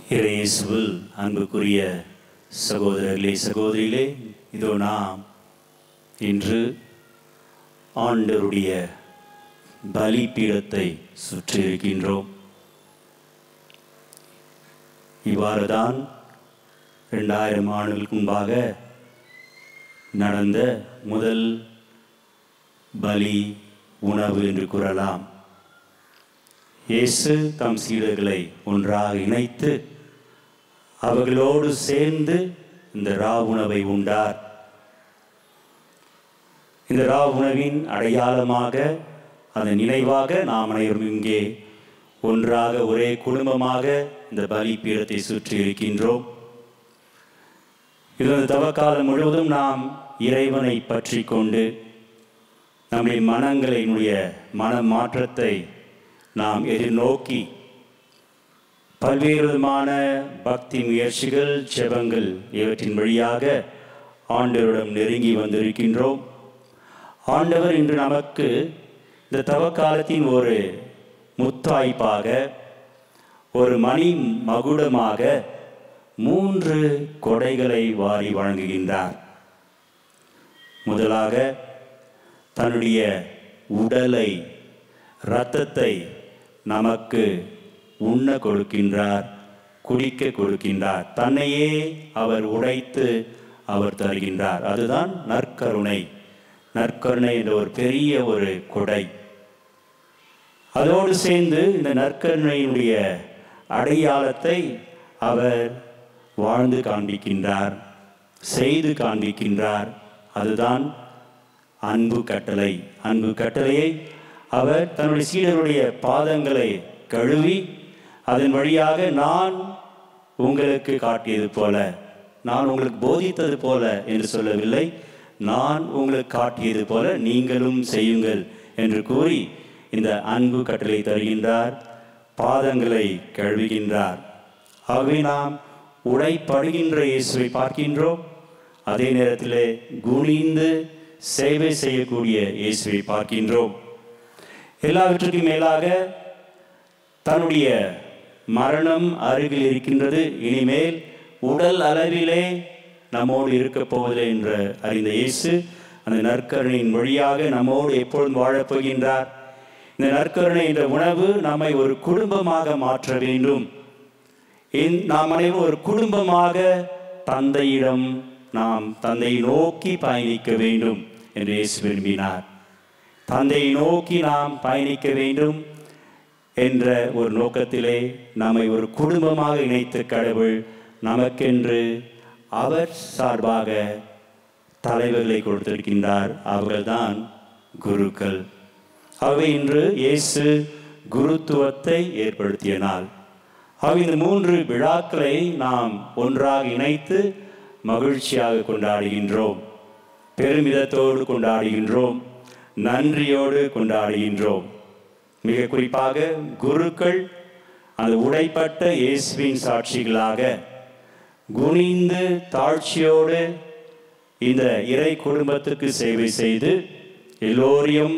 இயேசுவில் அன்புக்குரிய சகோதரர்களே சகோதரிகளே, இதோ நாம் இன்று ஆண்டவருடைய பலிபீடத்தை சுற்றி இருக்கின்றோம். இவ்வாறு தான் 2000 ஆண்டுகளுக்கு முன்பாக நடந்த முதல் பலி உணவு என்று கூறலாம். இயேசு தம் சீடர்களை ஒன்றாக இணைத்து அவர்களோடு சேர்ந்து இந்த உணவை உண்டார். இந்த உணவின் அடையாளமாக, அதன் நினைவாக நாம் அனைவரும் இங்கே ஒன்றாக ஒரே குடும்பமாக இந்த பலிபீடத்தை சுற்றி இருக்கின்றோம். இந்த தவக்காலம் முழுவதும் நாம் இறைவனை பற்றி கொண்டு நம்முடைய மனங்களினுடைய மன மாற்றத்தை நாம் எதிர்நோக்கி பல்வேறு விதமான பக்தி முயற்சிகள், ஜெபங்கள் இவற்றின் வழியாக ஆண்டவரிடம் நெருங்கி வந்திருக்கின்றோம். ஆண்டவர் இன்று நமக்கு இந்த தவக்காலத்தின் ஒரு முத்தாய்ப்பாக, ஒரு மணி மகுடமாக 3 கொடைகளை வாரி வழங்குகின்றார். முதலாக தன்னுடைய உடலை, இரத்தத்தை நமக்கு உண்ண கொடுக்கின்றார், குடிக்க கொடுக்கின்றார். தன்னையே அவர் உடைத்து அவர் தருகின்றார். அதுதான் நற்கருணை. நற்கருணை என்ற ஒரு பெரிய ஒரு கொடை. அதோடு சேர்ந்து இந்த நற்கருணையினுடைய அடையாளத்தை அவர் வாழ்ந்து காண்பிக்கின்றார், செய்து காண்பிக்கின்றார். அதுதான் அன்பு கட்டளை. அன்பு கட்டளையை அவர் தன்னுடைய சீடருடைய பாதங்களை கழுவி அதன் வழியாக நான் உங்களுக்கு காட்டியது போல, நான் உங்களுக்கு போதித்தது போல என்று சொல்லவில்லை, நான் உங்களுக்கு காட்டியது போல நீங்களும் செய்யுங்கள் என்று கூறி இந்த அன்பு கட்டளை தருகின்றார், பாதங்களை கழுவுகின்றார். ஆகவே நாம் உடைப்படுகின்ற இயேசுவை பார்க்கின்றோம். அதே நேரத்திலே குனிந்து சேவை செய்யக்கூடிய இயேசுவை பார்க்கின்றோம். எல்லாவற்றுக்கும் மேலாக தன்னுடைய மரணம் அருகில் இருக்கின்றது, இனிமேல் உடல் அளவிலே நம்மோடு இருக்க போவதில்லை என்று அறிந்த இயேசு அந்த நற்கருணையின் வழியாக நம்மோடு எப்பொழுதும் வாழப்போகின்றார். இந்த நற்கருணை என்ற உணவு நம்மை ஒரு குடும்பமாக மாற்ற வேண்டும். நாம் அனைவரும் ஒரு குடும்பமாக தந்தையிடம் நாம் தந்தையை நோக்கி பயணிக்க வேண்டும் என்று இயேசு விரும்பினார். தந்தையை நோக்கி நாம் பயணிக்க வேண்டும் என்ற ஒரு நோக்கத்திலே நம்மை ஒரு குடும்பமாக இணைத்த கடவுள் நமக்கென்று அவர் சார்பாக தலைவர்களை கொடுத்திருக்கின்றார். அவர்கள்தான் குருக்கள். ஆகவே இன்று இயேசு குருத்துவத்தை ஏற்படுத்திய நாள். ஆகவே இந்த 3 விழாக்களை நாம் ஒன்றாக இணைத்து மகிழ்ச்சியாக கொண்டாடுகின்றோம், பெருமிதத்தோடு கொண்டாடுகின்றோம், நன்றியோடு கொண்டாடுகின்றோம். மிக குறிப்பாக குருக்கள் அந்த உடைப்பட்ட இயேசுவின் சாட்சிகளாக குனிந்து தாழ்ச்சியோடு இந்த இறை குடும்பத்துக்கு சேவை செய்து எல்லோரையும்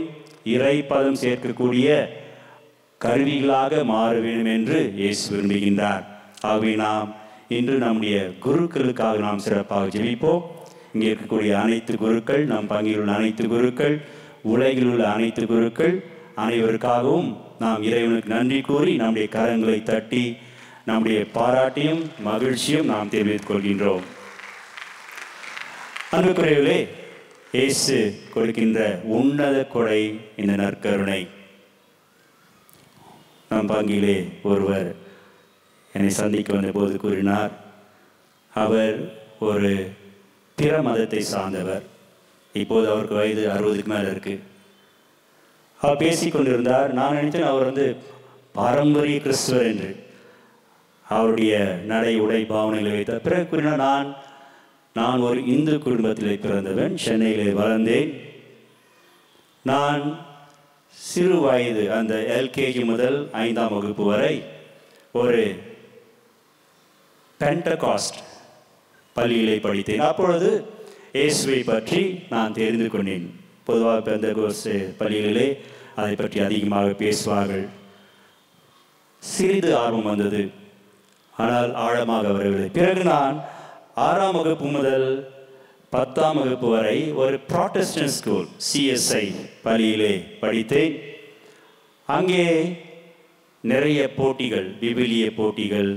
இறை பதம் சேர்க்கக்கூடிய கருவிகளாக மாற வேண்டும் என்று இயேசு விரும்புகின்றார். ஆகவே நாம் இன்று நம்முடைய குருக்களுக்காக நாம் சிறப்பாக ஜெபிப்போம். இங்கே இருக்கக்கூடிய அனைத்து குருக்கள், நம் பங்கில் உள்ள அனைத்து குருக்கள், உலகில் உள்ள அனைத்து குருக்கள் அனைவருக்காகவும் நாம் இறைவனுக்கு நன்றி கூறி நம்முடைய கரங்களை தட்டி நம்முடைய பாராட்டியும் மகிழ்ச்சியும் நாம் தெரிவித்துக் கொள்கின்றோம். அன்புக்குரியவர்களே, இயேசு கொடுக்கின்ற உன்னத கொடை இந்த நற்கருணை. நம் பங்கிலே ஒருவர் என்னை சந்திக்க வந்த போது கூறினார், அவர் ஒரு பிற மதத்தை சார்ந்தவர். இப்போது அவருக்கு வயது 60க்கு மேலே இருக்கு. அவர் பேசிக்கொண்டிருந்தார். நான் நினைத்தேன் அவர் பாரம்பரிய கிறிஸ்துவர் என்று. அவருடைய நடை உடை பாவனைகளை வைத்தார். பிறகு கூறினார், நான் ஒரு இந்து குடும்பத்திலே பிறந்தவன், சென்னையிலே வளர்ந்தேன். நான் சிறு வயது அந்த எல்கேஜி முதல் 5ஆம் வகுப்பு வரை ஒரு பெண்டகாஸ்ட் பள்ளியிலே படித்தேன். அப்பொழுது இயேசுவை பற்றி நான் தெரிந்து கொண்டேன். பொதுவாக பெந்தகோஸ்து பள்ளிகளிலே அதை பற்றி அதிகமாக பேசுவார்கள். சிறிது ஆர்வம் வந்தது. ஆனால் ஆழமாக வரவில்லை. பிறகு நான் 6ஆம் வகுப்பு முதல் 10ஆம் வகுப்பு வரை ஒரு ப்ராட்டஸ்டன்ட் ஸ்கூல் CSI பள்ளியிலே படித்தேன். அங்கே நிறைய போட்டிகள், விவிலிய போட்டிகள்,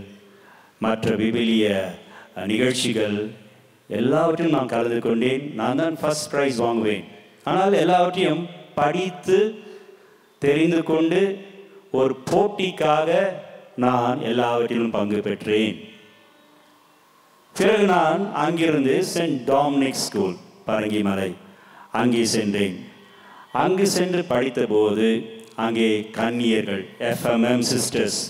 மற்ற விவிலிய நிகழ்ச்சிகள் எல்லாவற்றையும் நான் கலந்து கொண்டேன். நான் தான் ஃபர்ஸ்ட் ப்ரைஸ் வாங்குவேன். ஆனால் எல்லாவற்றையும் படித்து தெரிந்து கொண்டு ஒரு போட்டிக்காக நான் எல்லாவற்றிலும் பங்கு பெற்றேன். பிறகு நான் அங்கிருந்து சென்ட் டாமினிக் ஸ்கூல் பரங்கிமலை அங்கே சென்றேன். அங்கு சென்று படித்த போது அங்கே கன்னியர்கள் FMM சிஸ்டர்ஸ்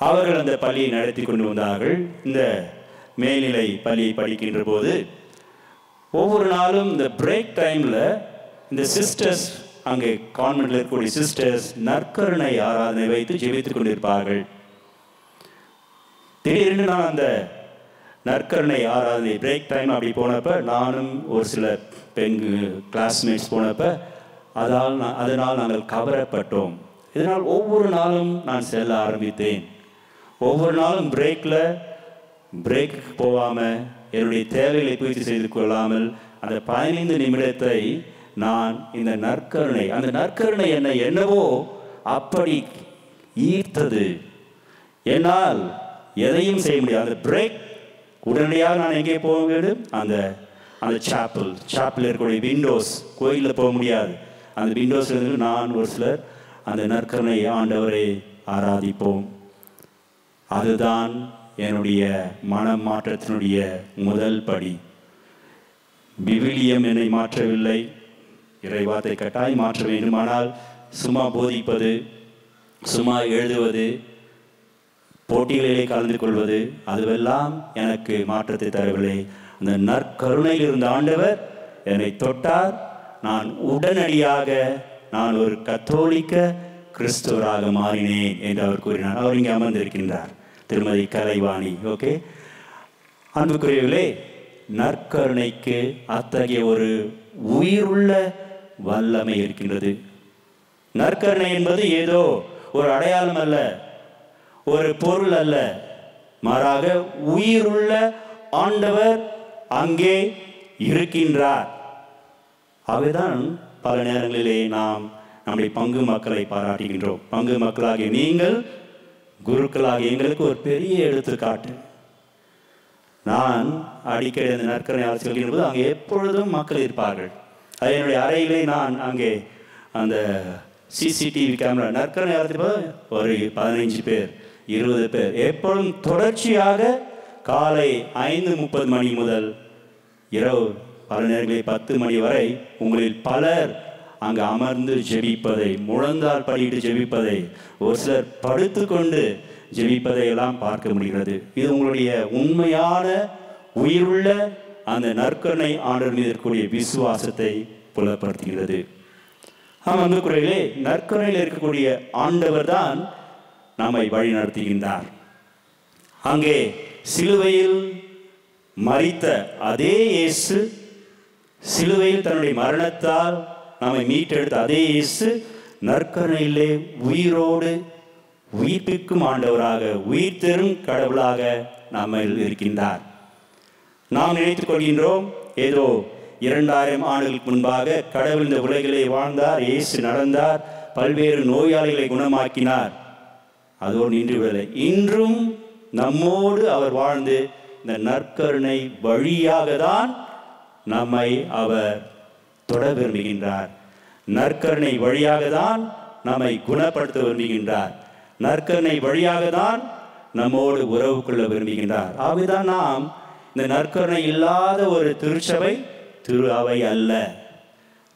அவர்கள் அந்த பள்ளியை நடத்தி கொண்டு வந்தார்கள். இந்த மேல்நிலை பள்ளியை படிக்கின்ற போது ஒவ்வொரு நாளும் இந்த பிரேக் டைமில் இந்த சிஸ்டர்ஸ், அங்கே கான்வென்ட்ல இருக்கக்கூடிய சிஸ்டர்ஸ் நற்கருணை ஆராதனை வைத்து ஜெபித்துக் கொண்டிருப்பார்கள். திடீரென்று நான் அந்த நற்கருணை ஆராதனை பிரேக் டைம் அப்படி போனப்போ நானும் ஒரு சில பெண் கிளாஸ்மேட்ஸ் போனப்போ அதனால் நாங்கள் கவரப்பட்டோம். இதனால் ஒவ்வொரு நாளும் நான் செல்ல ஆரம்பித்தேன். ஒவ்வொரு நாளும் பிரேக்கு போகாமல் என்னுடைய தேவைகளை பூர்த்தி செய்து கொள்ளாமல் அந்த 15 நிமிடத்தை நான் இந்த நற்கருணை, அந்த நற்கருணை என்னவோ அப்படி ஈர்த்தது. என்னால் எதையும் செய்ய முடியாது. அந்த பிரேக் உடனடியாக நான் எங்கே போக வேண்டும்? அந்த சாப்பிள் இருக்கக்கூடிய விண்டோஸ், கோயிலில் போக முடியாது. அந்த விண்டோஸ்லேருந்து நான் ஒரு சிலர் அந்த நற்கருணை ஆண்டவரை ஆராதிப்போம். அதுதான் என்னுடைய மனமாற்றத்தினுடைய முதல் படி. விவிலியம் என்னை மாற்றவில்லை, இறைவார்த்தை கட்டாயம் மாற்ற வேண்டும். ஆனால் சும்மா போதிப்பது, சும்மா எழுதுவது, போட்டிகளிலே கலந்து கொள்வது அதுவெல்லாம் எனக்கு மாற்றத்தை தரவில்லை. அந்த நற்கருணையில் இருந்த ஆண்டவர் என்னை தொட்டார். நான் உடனடியாக நான் ஒரு கத்தோலிக்க கிறிஸ்துவராக மாறினேன் என்று அவர் கூறினார். அவர் இங்கே அமர்ந்திருக்கின்றார், திருமதி கலைவாணி. ஓகே, அன்புக்குரியவர்களே, நற்கருணைக்கு அத்தகைய ஒரு உயிருள்ள வல்லமை இருக்கின்றது. நற்கருணை என்பது ஏதோ ஒரு அடையாளம் அல்ல, ஒரு பொருள் அல்ல, மாறாக உயிருள்ள ஆண்டவர் அங்கே இருக்கின்றார். அவைதான் பல நேரங்களிலே நாம் நம்முடைய பங்கு மக்களை பாராட்டுகின்றோம். பங்கு மக்களாகிய நீங்கள், குருக்களாகிய எங்களுக்கு ஒரு பெரிய எடுத்துக்காட்டு. நான் அடிக்கடி அந்த நற்கருணை ஆலோசனை போது அங்கே எப்பொழுதும் மக்கள் இருப்பார்கள். அது என்னுடைய அறையிலே நான் அங்கே அந்த CCTV கேமரா நற்கருணை ஆலோசனை ஒரு 15 பேர் 20 பேர் எப்பொழுதும் தொடர்ச்சியாக காலை 5:30 மணி முதல் இரவு பல நேரங்களில் 10 மணி வரை உங்களில் பலர் அங்கு அமர்ந்து ஜெபிப்பதை, முழந்தால் படிட்டு ஜெபிப்பதை, ஒரு சிலர் படுத்து கொண்டு ஜெபிப்பதை எல்லாம் பார்க்க முடிகிறது. இது உங்களுடைய உண்மையான உயிருள்ள அந்த நற்கருணை ஆண்டவர் மீது இருக்கக்கூடிய விசுவாசத்தை புலப்படுத்துகிறது. அன்புக்குரியவர்களே, நற்கருணையில் இருக்கக்கூடிய ஆண்டவர் தான் நம்மை வழி நடத்துகின்றார். அங்கே சிலுவையில் மரித்த அதே இயேசு, சிலுவையில் தன்னுடைய மரணத்தால் நம்மை மீட்டெடுத்த அதே இயேசு நற்கருணையிலே உயிரோடு உயிர்ப்பிக்கும் ஆண்டவராக, உயிர் தரும் கடவுளாக நம்ம இருக்கின்றார். நாம் நினைத்துக் கொள்கின்றோம் ஏதோ 2000 ஆண்டுகளுக்கு முன்பாக கடவுள் இந்த உலகிலே வாழ்ந்தார், இயேசு நடந்தார், பல்வேறு நோயாளிகளை குணமாக்கினார், அதோடு நின்றுவிடவில்லை. இன்றும் நம்மோடு அவர் வாழ்ந்து இந்த நற்கருணை வழியாக தான் நம்மை அவர் தொட விரும்புகின்றார். நற்கருணை வழியாக தான் நம்மை குணப்படுத்த விரும்புகின்றார். நற்கருணை வழியாக தான் நம்மோடு உறவு கொள்ள விரும்புகின்றார். ஆகவேதான் நாம் இந்த நற்கருணை இல்லாத ஒரு திருச்சபை திரு அவை அல்ல.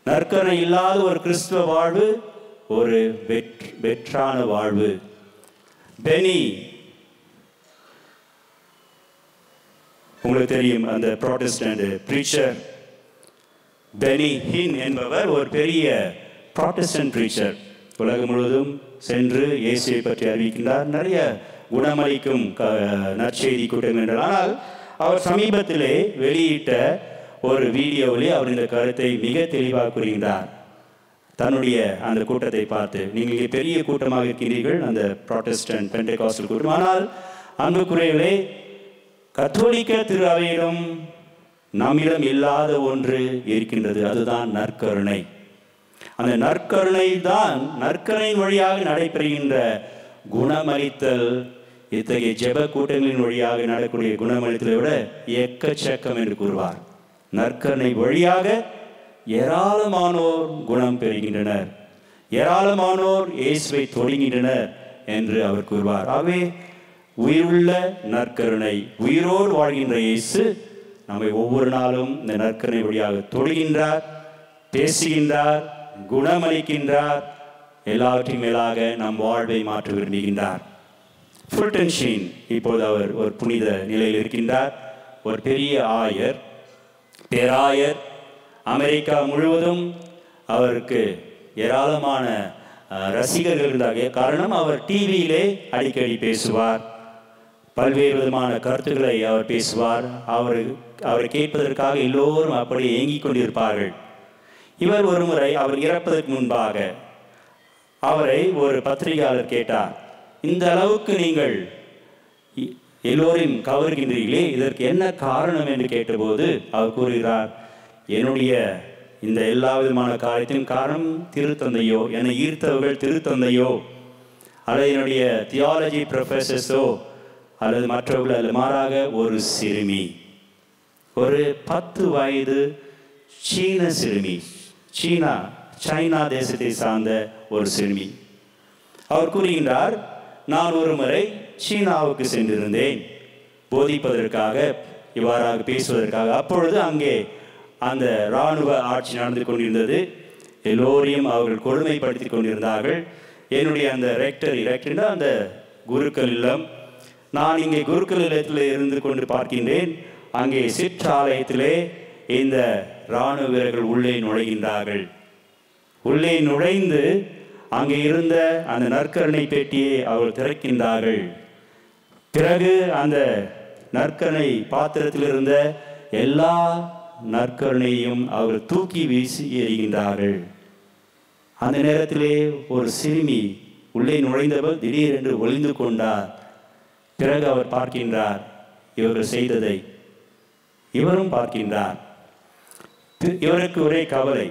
நற்கருணை இல்லாத ஒரு கிறிஸ்துவ வாழ்வு ஒரு வெற்றான வாழ்வு. பெனி, உங்களுக்கு தெரியும், அந்த புராட்டஸ்டன்ட் பிரீச்சர் பெனி ஹின் என்பவர் ஒரு பெரிய புராட்டஸ்டன்ட் பிரீச்சர். உலகம் முழுவதும் சென்று இயேசுவை பற்றி அறிவிக்கின்றார். நிறைய குணமளிக்கும் நற்செய்தி கூட்டங்கள். ஆனால் அவர் சமீபத்திலே வெளியிட்ட ஒரு வீடியோவிலே அவர் இந்த கருத்தை மிக தெளிவாக கூறுகின்றார். தன்னுடைய அந்த கூட்டத்தை பார்த்து, நீங்கள் இங்கே பெரிய கூட்டமாக இருக்கின்றீர்கள், அந்த புராட்டஸ்டன்ட் பெண்டெகாஸ்டல் கூட்டம். ஆனால் அன்புக்குரியவர்களே, கத்தோலிக்க திரு அவையிடம் நம்மிடம் இல்லாத ஒன்று இருக்கின்றது. அதுதான் நற்கருணை. அந்த நற்கருணை தான், நற்கருணையின் வழியாக நடைபெறுகின்ற குணமளித்தல் இத்தகைய ஜெப கூட்டங்களின் வழியாக நடக்கூடிய குணமளித்தலை விட எக்கச்சக்கம் என்று கூறுவார். நற்கருணை வழியாக ஏராளமானோர் குணம் பெறுகின்றனர், ஏராளமானோர் இயேசுவை தொடுகின்றனர் என்று அவர் கூறுவார். ஆகவே உயிருள்ள நற்கருணை, உயிரோடு வாழ்கின்ற இயேசு நம்மை ஒவ்வொரு நாளும் இந்த நற்கருணை வழியாக தொடுகின்றார், பேசுகின்றார், குணமளிக்கின்றார், எல்லாவற்றையும் மேலாக நம் வாழ்வை மாற்ற விரும்புகின்றார். ஃபுல்டன் ஷீன் இப்போது அவர் ஒரு புனித நிலையில் இருக்கின்றார். ஒரு பெரிய ஆயர், பேராயர். அமெரிக்கா முழுவதும் அவருக்கு ஏராளமான ரசிகர்கள் இருந்தார்கள். காரணம், அவர் டிவியிலே அடிக்கடி பேசுவார், பல்வேறு விதமான கருத்துக்களை அவர் பேசுவார். அவரை கேட்பதற்காக எல்லோரும் அப்படி ஏங்கிக் கொண்டிருப்பார்கள். இவர் ஒரு முறை அவர் இறப்பதற்கு முன்பாக அவரை ஒரு பத்திரிகையாளர் கேட்டார், இந்த அளவுக்கு நீங்கள் எல்லோரையும் கவர்கின்றீர்களே, இதற்கு என்ன காரணம் என்று கேட்டபோது அவர் கூறுகிறார், என்னுடைய இந்த எல்லா விதமான காரியத்தின் காரணம் திருத்தந்தையோ, என்னை ஈர்த்தவர்கள் திருத்தந்தையோ அல்லது என்னுடைய தியாலஜி ப்ரொஃபஸர்ஸோ அல்லது மற்றவர்கள், அல்லது மாறாக ஒரு சிறுமி, ஒரு 10 வயது சீன சிறுமி, சைனா தேசத்தை சார்ந்த ஒரு சிறுமி. அவர் கூறுகின்றார், நான் ஒரு முறை சீனாவுக்கு சென்றிருந்தேன் போதிப்பதற்காக, இவ்வாறாக பேசுவதற்காக. அப்பொழுது அங்கே அந்த இராணுவ ஆட்சி நடந்து கொண்டிருந்தது. எல்லோரையும் அவர்கள் கொடுமைப்படுத்தி கொண்டிருந்தார்கள். என்னுடைய அந்த ரெக்டர்னா அந்த குருக்கள் இல்லம், நான் இங்கே குருக்கள் இல்லத்தில் இருந்து கொண்டு பார்க்கின்றேன். அங்கே சிற்றாலயத்திலே இந்த இராணுவ வீரர்கள் உள்ளே நுழைகின்றார்கள். உள்ளே நுழைந்து அங்கே இருந்த அந்த நற்கருணை பெட்டியை அவர்கள் திறக்கின்றார்கள். பிறகு அந்த நற்கருணை பாத்திரத்தில் இருந்த எல்லா நற்கருணையும் அவர்கள் தூக்கி வீசி எறிகின்றார்கள். அந்த நேரத்திலே ஒரு சிறுமி உள்ளே நுழைந்தவர் திடீரென்று ஒளிந்து கொண்டார். பிறகு அவர் பார்க்கின்றார் இவர்கள் செய்ததை, இவரும் பார்க்கின்றார். இவருக்கு ஒரே கவலை,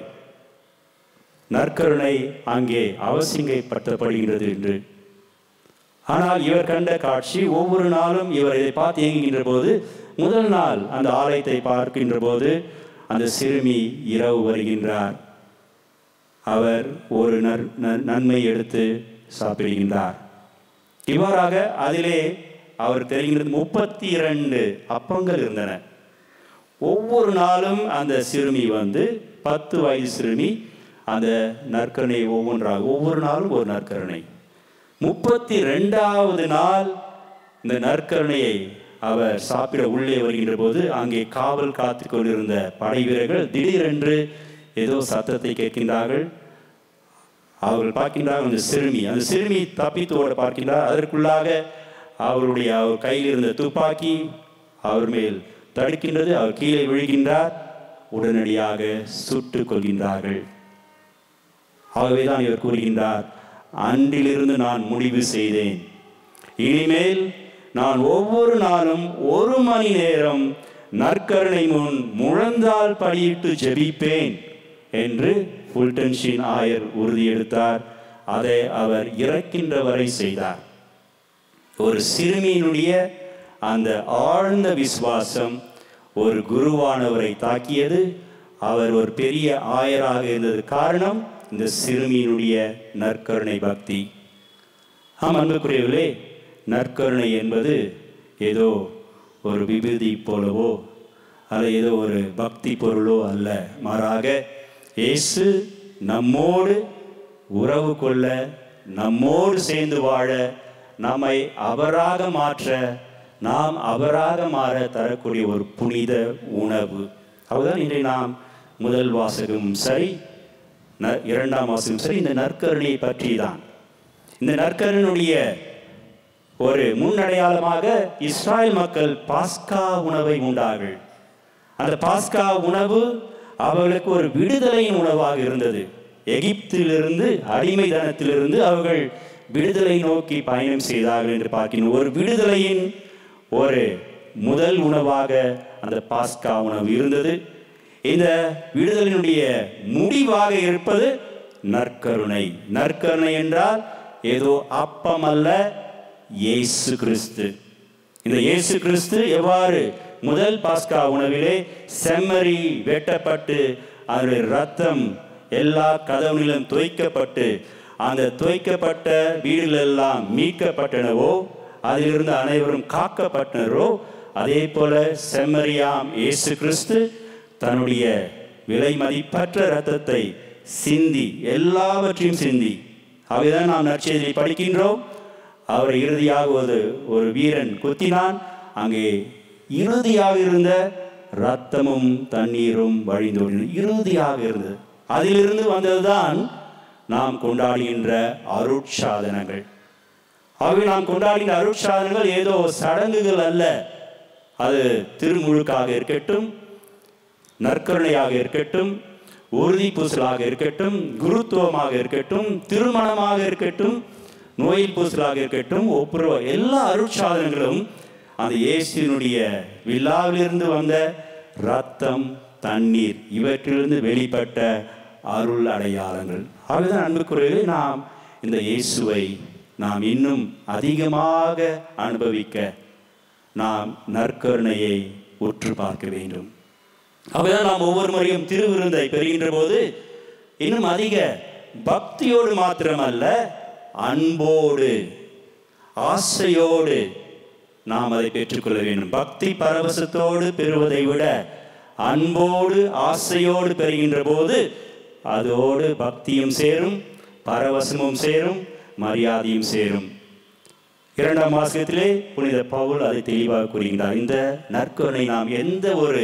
நற்கருணை அங்கே அவசியப்படுத்தப்படுகின்றது என்று. ஆனால் இவர் கண்ட காட்சி, ஒவ்வொரு நாளும் இவர் இதை பார்த்து இயங்குகின்ற போது, முதல் நாள் அந்த ஆலயத்தை பார்க்கின்ற போது அந்த சிறுமி இரவு வருகின்றார். அவர் ஒரு நன்மை எடுத்து சாப்பிடுகின்றார். இவ்வாறாக அதிலே அவர் தெரிகின்றது 32 அப்பங்கள் இருந்தன. ஒவ்வொரு நாளும் அந்த சிறுமி 10 வயது சிறுமி அந்த நற்கருணை ஒவ்வொன்றாக, ஒவ்வொரு நாளும் ஒரு நற்கருணை. 32வது நாள் இந்த நற்கருணையை அவர் சாப்பிட உள்ளே வருகின்ற போது அங்கே காவல் காத்து கொண்டிருந்த படை வீரர்கள் திடீரென்று ஏதோ சத்தத்தை கேட்கின்றார்கள். அவர்கள் பார்க்கின்றார்கள் அந்த சிறுமி தப்பித்து ஓட பார்க்கின்றார். அதற்குள்ளாக அவருடைய கையில் இருந்த துப்பாக்கி அவர் மேல் தடுக்கின்றது. அவர் கீழே விழுகின்றார். உடனடியாக சுட்டுக் கொள்கின்றார்கள். ஆகவேதான் இவர் கூறுகின்றார், அன்றிலிருந்து நான் முடிவு செய்தேன், இனிமேல் நான் ஒவ்வொரு நாளும் 1 மணி நேரம் நற்கருணை முன் முழந்தால் படியிட்டு ஜெபிப்பேன் என்று ஃபுல்டன் ஷீன் ஆயர் உறுதியெடுத்தார். அதை அவர் இறக்கின்ற வரை செய்தார். ஒரு சிறுமியினுடைய அந்த ஆழ்ந்த விசுவாசம் ஒரு குருவானவரை தாக்கியது. அவர் ஒரு பெரிய ஆயராக இருந்தது காரணம் இந்த சிறுமியினுடைய நற்கருணை பக்தி. அன்புக்குரியவர்களே, நற்கருணை என்பது ஏதோ ஒரு விபூதி போலவோ அல்ல ஏதோ ஒரு பக்தி பொருளோ அல்ல. மாறாக இயேசு நம்மோடு உறவு கொள்ள, நம்மோடு சேர்ந்து வாழ, நம்மை அவராக மாற்ற, நாம் அவராக மாற தரக்கூடிய ஒரு புனித உணவு. அதுதான் இன்றைய நாம் முதல் வாசகம் சரி, 2ஆம் வாசகம் சரி, இந்த நற்கருணையை பற்றி தான். இந்த நற்கருணையுடைய ஒரு முன்னடையாளமாக இஸ்ராயல் மக்கள் பாஸ்கா உணவை உண்டார்கள். அந்த பாஸ்கா உணவு அவர்களுக்கு ஒரு விடுதலையின் உணவாக இருந்தது. எகிப்திலிருந்து அடிமைதனத்திலிருந்து அவர்கள் விடுதலை நோக்கி பயணம் செய்தார்கள் என்று பார்க்கிறோம். ஒரு விடுதலையின் ஒரு முதல் உணவாக அந்த பாஸ்கா உணவு இருந்தது. இந்த விடுதலையினுடைய முடிவாக இருப்பது நற்கருணை. நற்கருணை என்றால் ஏதோ அப்பம் அல்ல, இயேசு கிறிஸ்து. இந்த இயேசு கிறிஸ்து எவ்வாறு முதல் பாஸ்கா உணவிலே செம்மறி வெட்டப்பட்டு அதனுடைய ரத்தம் எல்லா கதவுகளிலும் தோய்க்கப்பட்டு அந்த தோய்க்கப்பட்ட வீடுகளெல்லாம் மீட்கப்பட்டனவோ, அதிலிருந்து அனைவரும் காக்கப்பட்டனரோ, அதே போல செம்மறியாம் இயேசு கிறிஸ்து தன்னுடைய விலை மதிப்பற்ற இரத்தத்தை சிந்தி, எல்லாவற்றையும் சிந்தி, அவைதான் நாம் நற்செய்தியை படிக்கின்றோம். அவர் இறுதியாக ஒரு வீரன் குத்தினான், அங்கே இறுதியாக இருந்த இரத்தமும் தண்ணீரும் வழிந்தோடின, இறுதியாக இருந்தது. அதிலிருந்து வந்ததுதான் நாம் கொண்டாடுகின்ற அருட்சாதனங்கள். ஆகவே நாம் கொண்டாடுகின்ற அருட்சாதனங்கள் ஏதோ சடங்குகள் அல்ல. அது திருமுழுக்காக இருக்கட்டும், நற்கருணையாக இருக்கட்டும், உறுதி பூசலாக இருக்கட்டும், குருத்துவமாக இருக்கட்டும், திருமணமாக இருக்கட்டும், நோயில் பூசலாக இருக்கட்டும், ஒப்புரவு, எல்லா அருட்சாதனங்களும் அந்த இயேசுவினுடைய விழாவிலிருந்து வந்த இரத்தம், தண்ணீர், இவற்றிலிருந்து வெளிப்பட்ட அருள் அடையாளங்கள். ஆகவேதான் அன்புக்குரியவர்களே, நாம் இந்த இயேசுவை நாம் இன்னும் அதிகமாக அனுபவிக்க நாம் நற்கருணையை உற்று பார்க்க வேண்டும். ஆகவேதான் நாம் ஒவ்வொரு முறையும் திருவிருந்தை பெறுகின்ற போது இன்னும் அதிக பக்தியோடு மாத்திரமல்ல, அன்போடு, ஆசையோடு நாம் அதை பெற்றுக்கொள்ள வேண்டும். பக்தி பரவசத்தோடு பெறுவதை விட அன்போடு ஆசையோடு பெறுகின்ற போது அதோடு பக்தியும் சேரும், பரவசமும் சேரும், மரியாதையும் சேரும். 2ஆம் வாசகத்திலே புனித பவுல் அதை தெளிவாக கூறுகின்றார். இந்த நற்கருணை நாம் எந்த ஒரு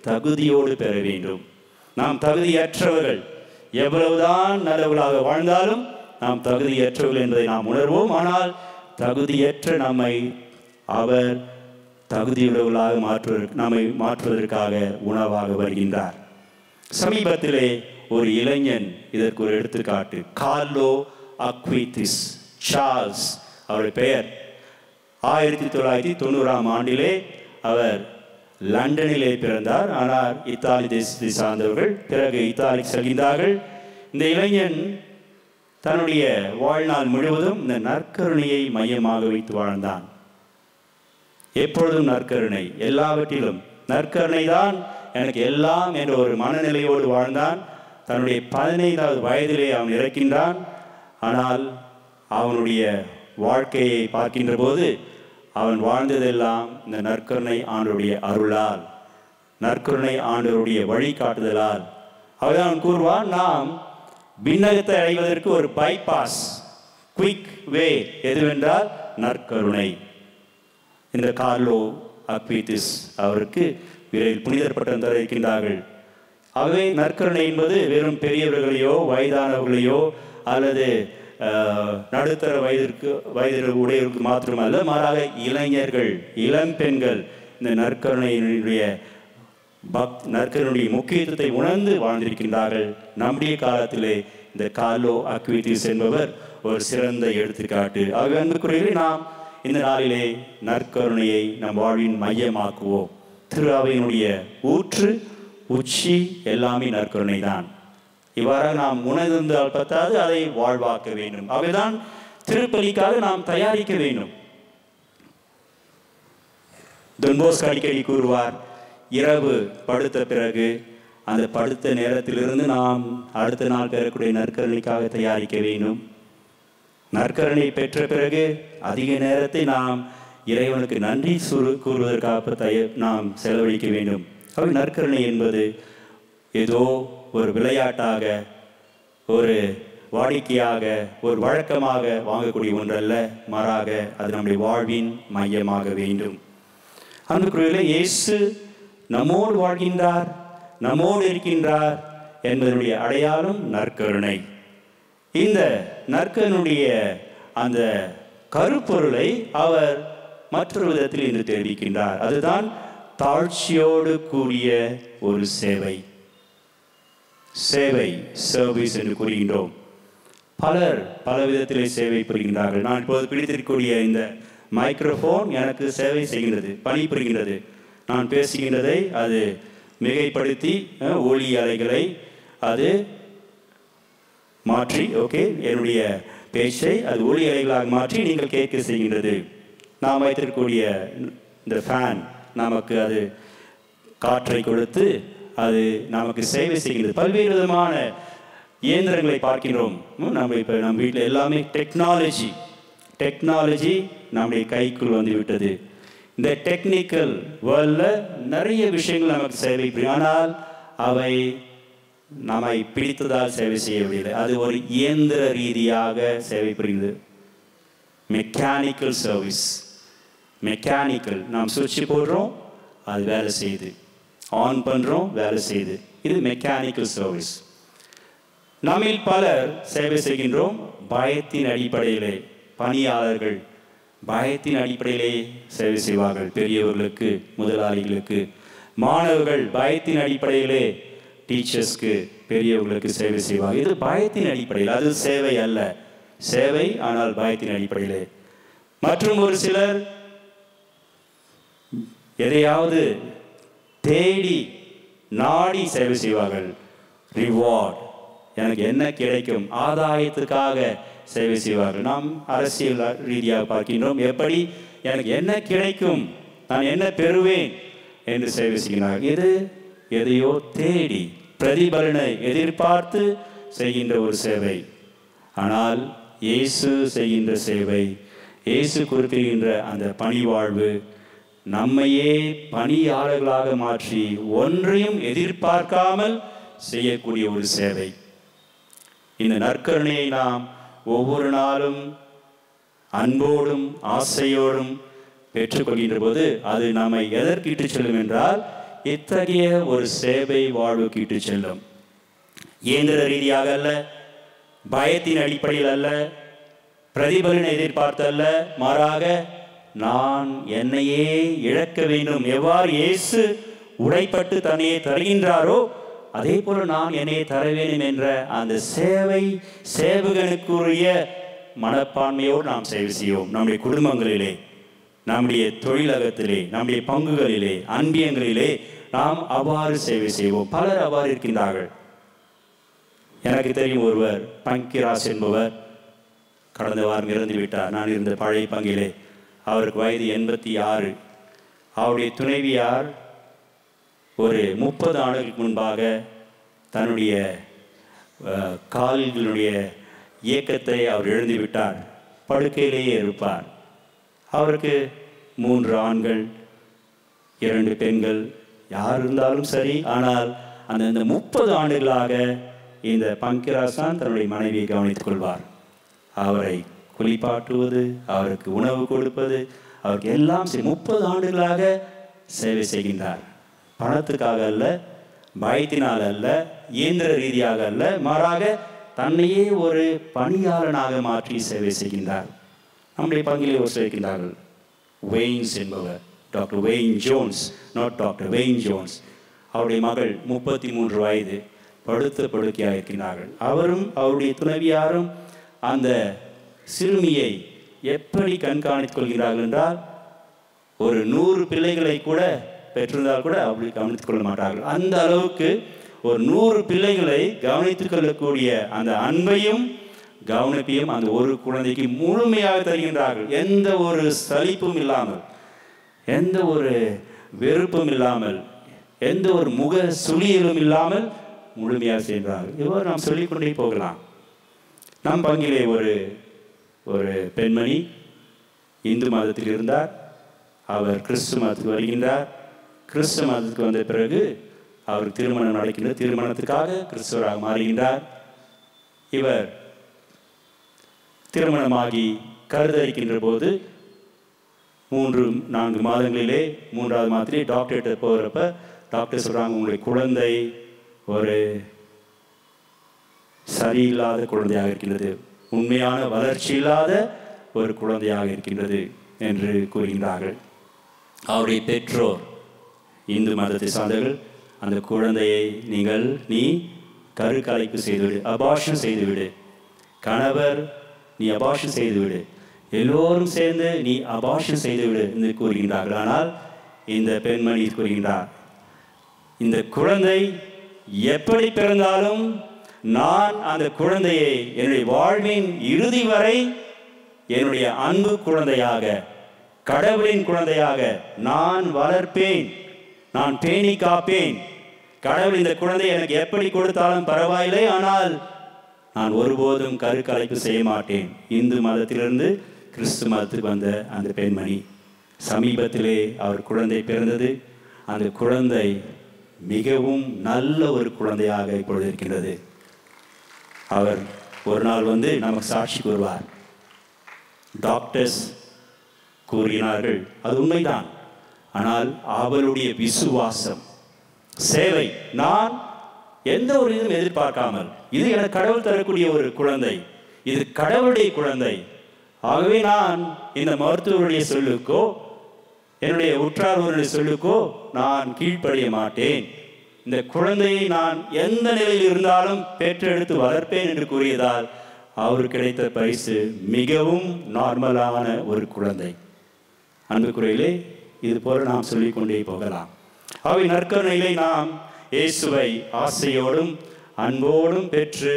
தகுதியோடு பெற வேண்டும். நாம் தகுதியற்றவர்கள், எவ்வளவுதான் நல்லவர்களாக வாழ்ந்தாலும் நாம் தகுதியற்றவர்கள் என்பதை நாம் உணர்வோம். ஆனால் தகுதியற்ற நம்மை அவர் தகுதியுள்ளவர்களாக நம்மை மாற்றுவதற்காக உணவாக வருகின்றார். சமீபத்திலே ஒரு இளைஞன் இதற்கு ஒரு எடுத்துக்காட்டு. கார்லோ அக்விதிஸ் சார்ல்ஸ் அவருடைய பெயர். 1990ஆம் ஆண்டிலே அவர் லண்டனிலே பிறந்தார். ஆனால் இத்தாலி தேசத்தை சார்ந்தவர்கள், பிறகு இத்தாலி செல்கின்றார்கள். இந்த இளைஞன் தன்னுடைய வாழ்நாள் முழுவதும் இந்த நற்கருணையை மையமாக வைத்து வாழ்ந்தான். எப்பொழுதும் நற்கருணை, எல்லாவற்றிலும் நற்கருணை தான் எனக்கு எல்லாம் என்ற ஒரு மனநிலையோடு வாழ்ந்தான். தன்னுடைய 15வது வயதிலே அவன் இறக்கின்றான். ஆனால் அவனுடைய வாழ்க்கையை பார்க்கின்ற போது அவன் வாழ்ந்ததெல்லாம் இந்த நற்கருணை ஆண்டவருடைய அருளால், நற்கருணை ஆண்டவருடைய வழிகாட்டுதலால். அவன் அவன் கூறுவான், நாம் விண்ணகத்தை அடைவதற்கு ஒரு பைபாஸ், குயிக் வே எதுவென்றால் நற்கருணை. இந்த கார்லோ அக்விதிஸ் அவருக்கு விரைவில் புனிதர் பட்டம் தர இருக்கின்றார்கள். ஆகவே நற்கருணை என்பது வெறும் பெரியவர்களையோ வயதானவர்களையோ அல்லது நடுத்தர வயது உடையவர்களுக்கு மாத்திரமல்ல, மாறாக இளைஞர்கள், இளம் பெண்கள் இந்த நற்கருணையினுடைய முக்கியத்துவத்தை உணர்ந்து வாழ்ந்திருக்கின்றார்கள். நம்முடைய காலத்திலே இந்த கார்லோ அக்விதிஸ் என்பவர் ஒரு சிறந்த எடுத்துக்காட்டு. ஆகவே அன்புக்குரியவர்களே, நாம் இந்த நாளிலே நற்கருணையை நம் வாழ்வின் மையமாக்குவோம். திரு அவையினுடைய ஊற்று, உச்சி எல்லாமே நற்கருணை தான். இவ்வாறாக நாம் உணர்ந்தால் பத்தாது, அதை வாழ்வாக்க வேண்டும். அவைதான் திருப்பலிக்காக நாம் தயாரிக்க வேண்டும். டொன் போஸ்கோ அடிக்கடி கூறுவார், இரவு படுத்த பிறகு அந்த படுத்த நேரத்திலிருந்து நாம் அடுத்த நாள் பெறக்கூடிய நற்கருணைக்காக தயாரிக்க வேண்டும். நற்கருணை பெற்ற பிறகு அதிக நேரத்தை நாம் இறைவனுக்கு நன்றி கூறுவதற்காக நாம் செலவழிக்க வேண்டும். அவை நற்கருணை என்பது ஏதோ ஒரு விளையாட்டாக, ஒரு வாடிக்கையாக, ஒரு வழக்கமாக வாங்கக்கூடிய ஒன்றல்ல, மாறாக அது நம்முடைய வாழ்வின் மையமாக வேண்டும். அன்புக்குரியவர்களே, இயேசு நம்மோடு வாழ்கின்றார், நம்மோடு இருக்கின்றார் என்பதனுடைய அடையாளம் நற்கருணை. இந்த நற்கருணையுடைய அந்த கருப்பொருளை அவர் மற்றொரு விதத்தில் இன்று தெரிவிக்கின்றார். அதுதான் தாழ்ச்சியோடு கூடிய ஒரு சேவை. சேவை, சர்வீஸ் என்று கூறுகின்றோம். பலர் பல விதத்திலே சேவை புரிகின்றார்கள். நான் இப்போது பிடித்திருக்கக்கூடிய இந்த மைக்ரோஃபோன் எனக்கு சேவை செய்கின்றது, பணிபுரிகின்றது. நான் பேசுகின்றதை அது மிகைப்படுத்தி ஒலி அலைகளை அது மாற்றி என்னுடைய பேச்சை அது ஒலி அலைகளாக மாற்றி நீங்கள் கேட்க செய்கின்றது. நாம் வைத்திருக்கக்கூடிய இந்த ஃபேன் நமக்கு அது காற்றை கொடுத்து அது நமக்கு சேவை செய்கின்றது. பல்வேறு விதமான இயந்திரங்களை பார்க்கின்றோம். இப்போ நம்ம வீட்டில் எல்லாமே டெக்னாலஜி நம்முடைய கைக்குள் வந்து விட்டது. இந்த டெக்னிக்கல் வேர்ல்டில் நிறைய விஷயங்கள் நமக்கு சேவை புரியும். ஆனால் அவை நம்மை பிடித்ததால் சேவை செய்யவில்லை. அது ஒரு இயந்திர ரீதியாக சேவை புரியுது. Mechanical service. நாம் சுவிட்ச் போடுறோம், அது வேலை செய்யுது. ஆன் பண்ணுறோம், வேலை செய்யுது. இது மெக்கானிக்கல் சர்வீஸ். நம்மில் பலர் சேவை செய்கின்றோம் பயத்தின் அடிப்படையிலே. பணியாளர்கள் பயத்தின் அடிப்படையிலே சேவை செய்வார்கள். பெரியவர்களுக்கு, முதலாளிகளுக்கு. மாணவர்கள் பயத்தின் அடிப்படையிலே டீச்சர்ஸ்க்கு, பெரியவர்களுக்கு சேவை செய்வார்கள். இது பயத்தின் அடிப்படையில், அது சேவை அல்ல. சேவை ஆனால் பயத்தின் அடிப்படையிலே. மற்றும் ஒரு சிலர் எதையாவது தேடி நாடி சேவை செய்வார்கள். ரிவார்ட், எனக்கு என்ன கிடைக்கும், ஆதாயத்துக்காக சேவை செய்வார்கள். நாம் அரசியல் ரீதியாக பார்க்கின்றோம். எப்படி எனக்கு என்ன கிடைக்கும், நான் என்ன பெறுவேன் என்று சேவை செய்கிறார்கள். இது எதையோ தேடி பிரதிபலனை எதிர்பார்த்து செய்கின்ற ஒரு சேவை. ஆனால் இயேசு செய்கின்ற சேவை, இயேசு குறிப்பிடுகின்ற அந்த பணிவாழ்வு நம்மையே பணியாளர்களாக மாற்றி ஒன்றையும் எதிர்பார்க்காமல் செய்யக்கூடிய ஒரு சேவை. இந்த நற்கருணையை நாம் ஒவ்வொரு நாளும் அன்போடும் ஆசையோடும் பெற்றுக்கொள்கின்ற போது அது நம்மை எதற்கு இட்டு செல்லும் என்றால், இத்தகைய ஒரு சேவை வாழ்வுக்கு இட்டு செல்லும். இயந்திர ரீதியாக அல்ல, பயத்தின் அடிப்படையில் அல்ல, பிரதிபலனை எதிர்பார்த்து அல்ல, மாறாக நான் என்னையே இழக்க வேண்டும். எவ்வாறு இயேசு உடைப்பட்டு தன்னையே தருகின்றாரோ அதே போல நான் என்னையே தர வேண்டும் என்ற அந்த சேவகனுக்குரிய மனப்பான்மையோடு நாம் சேவை செய்வோம். நம்முடைய குடும்பங்களிலே, நம்முடைய தொழிலகத்திலே, நம்முடைய பங்குகளிலே, அன்பியங்களிலே நாம் அவ்வாறு சேவை செய்வோம். பலர் அவ்வாறு இருக்கின்றார்கள். எனக்கு தெரியும் ஒருவர், பங்கிராஸ் என்பவர், கடந்த வாரம் இறந்து விட்டார். நான் இருந்த பழைய பங்கிலே. அவருக்கு வயது 86. அவருடைய துணைவியார் ஒரு 30 ஆண்டுகளுக்கு முன்பாக தன்னுடைய கால்களுடைய இயக்கத்தை அவர் இழந்து விட்டார். படுக்கையிலேயே இருப்பார். அவருக்கு 3 ஆண்கள் 2 பெண்கள் யார் இருந்தாலும் சரி. ஆனால் அந்த 30 ஆண்டுகளாக இந்த பங்கிராஸ் தான் தன்னுடைய மனைவியை கவனித்துக் கொள்வார். அவரை குளிப்பாட்டுவது, அவருக்கு உணவு கொடுப்பது, அவருக்கு எல்லாம் 30 ஆண்டுகளாக சேவை செய்கின்றார். பணத்துக்காக அல்ல, பயத்தினால் அல்ல, இயந்திர ரீதியாக அல்ல, மாறாக தன்னையே ஒரு பணியாளனாக மாற்றி சேவை செய்கின்றார். நம்முடைய பங்கிலே ஒரு இருக்கின்றார்கள். வெயின்ஸ் என்பவர், doctor Wayne Jones, not doctor Wayne Jones. அவருடைய மகள் 33 வயது, படுத்த படுக்கையாக இருக்கின்றார்கள். அவரும் அவருடைய துணைவியாரும் அந்த சிறுமியை எப்படி கண்காணித்துக் கொள்கிறார்கள் என்றால், ஒரு 100 பிள்ளைகளை கூட பெற்றிருந்தால் கூட அப்படி கவனித்துக் கொள்ள மாட்டார்கள். அந்த அளவுக்கு ஒரு 100 பிள்ளைகளை கவனித்துக் கொள்ளக்கூடிய அந்த அன்பையும் கவனிப்பையும் அந்த ஒரு குழந்தைக்கு முழுமையாக தருகின்றார்கள். எந்த ஒரு சலிப்பும் இல்லாமல், எந்த ஒரு வெறுப்பும் இல்லாமல், எந்த ஒரு முக சுழியலும் இல்லாமல் முழுமையாக செய்கிறார்கள். இவ்வாறு நாம் சொல்லிக்கொண்டே போகலாம். நம் பங்கிலே ஒரு பெண்மணி இந்து மதத்தில் இருந்தார். அவர் கிறிஸ்து மதத்துக்கு வருகின்றார். கிறிஸ்து மதத்துக்கு வந்த பிறகு அவருக்கு திருமணம் நடக்கின்றது. திருமணத்துக்காக கிறிஸ்தவராக மாறுகின்றார். இவர் திருமணமாகி கருதரிக்கின்ற போது 3-4 மாதங்களிலே 3வது மாதத்திலே டாக்டர்கிட்ட போகிறப்ப டாக்டர் சொல்கிறாங்க, உங்களுடைய குழந்தை ஒரு சரியில்லாத குழந்தையாக இருக்கின்றது, உண்மையான வளர்ச்சி இல்லாத ஒரு குழந்தையாக இருக்கின்றது என்று கூறுகின்றார்கள். அவருடைய பெற்றோர் இந்து மதத்தை சார்ந்தவர்கள். அந்த குழந்தையை நீ கருக்கலைப்பு செய்துவிடு, அபார்ஷன் செய்துவிடு. கணவர், நீ அபார்ஷன் செய்துவிடு, எல்லோரும் சேர்ந்து நீ அபார்ஷன் செய்துவிடு என்று கூறுகின்றார்கள். ஆனால் இந்த பெண்மணி கூறுகின்றார், இந்த குழந்தை எப்படி பிறந்தாலும் நான் அந்த குழந்தையை என்னுடைய வாழ்வின் இறுதி வரை என்னுடைய அன்பு குழந்தையாக, கடவுளின் குழந்தையாக நான் வளர்ப்பேன், நான் பேணி காப்பேன். கடவுள் இந்த குழந்தை எனக்கு எப்படி கொடுத்தாலும் பரவாயில்லை, ஆனால் நான் ஒருபோதும் கருக்கலைப்பு செய்ய மாட்டேன். இந்து மதத்திலிருந்து கிறிஸ்து மதத்துக்கு வந்த அந்த பெண்மணி, சமீபத்திலே அவர் குழந்தை பிறந்தது. அந்த குழந்தை மிகவும் நல்ல ஒரு குழந்தையாக இப்பொழுது இருக்கின்றது. அவர் ஒரு நாள் வந்து நமக்கு சாட்சி கூறுவார். டாக்டர்ஸ் கூறினார்கள், அது உண்மைதான். ஆனால் அவளுடைய விசுவாசம், சேவை, நான் எந்த ஒரு இதுவும் எதிர்பார்க்காமல், இது எனக்கு கடவுள் தரக்கூடிய ஒரு குழந்தை, இது கடவுளுடைய குழந்தை, ஆகவே நான் இந்த மருத்துவருடைய சொல்லுக்கோ என்னுடைய உற்றார்களுடைய சொல்லுக்கோ நான் கீழ்ப்படிய மாட்டேன். இந்த குழந்தையை நான் எந்த நிலையில் இருந்தாலும் பெற்றெடுத்து வளர்ப்பேன் என்று கூறியதால் அவருக்கு கிடைத்த பரிசு மிகவும் நார்மலான ஒரு குழந்தை. அன்புக்குறையிலே இது போல நாம் சொல்லிக்கொண்டே போகலாம். அவை நற்கருணையிலே நாம் இயேசுவை ஆசையோடும் அன்போடும் பெற்று